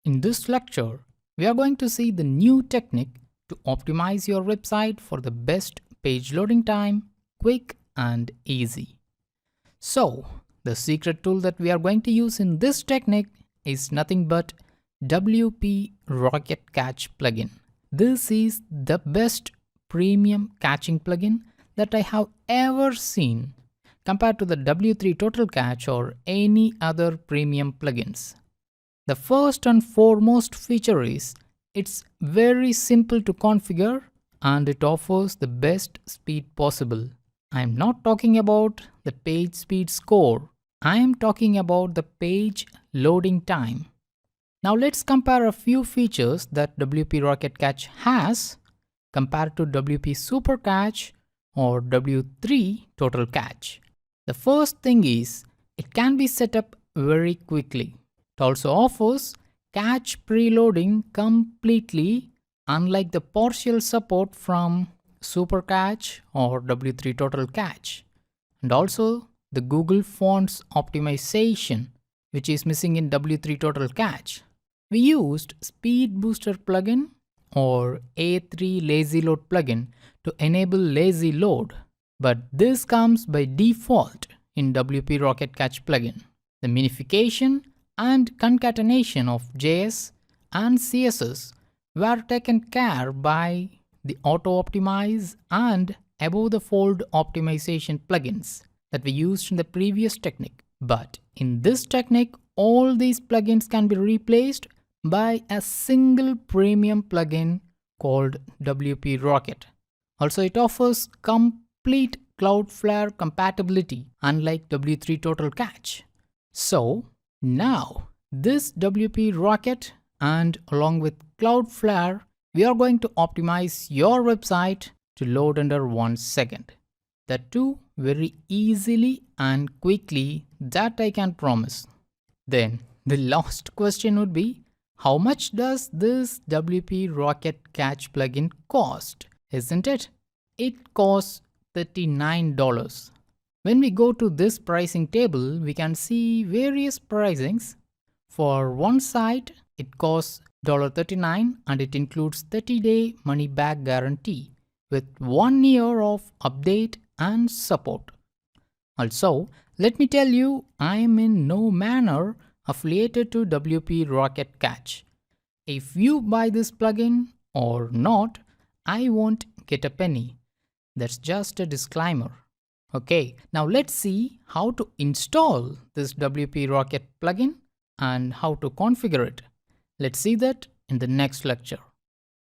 In this lecture, we are going to see the new technique to optimize your website for the best page loading time, quick and easy. So, the secret tool that we are going to use in this technique is nothing but WP Rocket Cache plugin. This is the best premium caching plugin that I have ever seen compared to the W3 Total Cache or any other premium plugins. The first and foremost feature is it's very simple to configure and it offers the best speed possible. I am not talking about the page speed score. I am talking about the page loading time. Now let's compare a few features that WP Rocket Cache has compared to WP Super Cache or W3 Total Cache. The first thing is it can be set up very quickly. It also offers cache preloading completely, unlike the partial support from Super Cache or W3 Total Cache, and also the Google Fonts optimization, which is missing in W3 Total Cache. We used Speed Booster plugin or A3 Lazy Load plugin to enable lazy load, but this comes by default in WP Rocket Cache plugin. The minification and concatenation of JS and CSS were taken care by the Auto Optimize and Above the Fold optimization plugins that we used in the previous technique. But in this technique, all these plugins can be replaced by a single premium plugin called WP Rocket. Also, it offers complete Cloudflare compatibility, unlike W3 Total Cache. So now this WP Rocket and along with Cloudflare, we are going to optimize your website to load under 1 second. That too very easily and quickly, that I can promise. Then the last question would be, how much does this WP Rocket Cache plugin cost? Isn't it? It costs $39. When we go to this pricing table, we can see various pricings. For one site, it costs $39 and it includes 30-day money-back guarantee with 1 year of update and support. Also, let me tell you, I am in no manner affiliated to WP Rocket Cache. If you buy this plugin or not, I won't get a penny. That's just a disclaimer. Okay, now let's see how to install this WP Rocket plugin and how to configure it. Let's see that in the next lecture.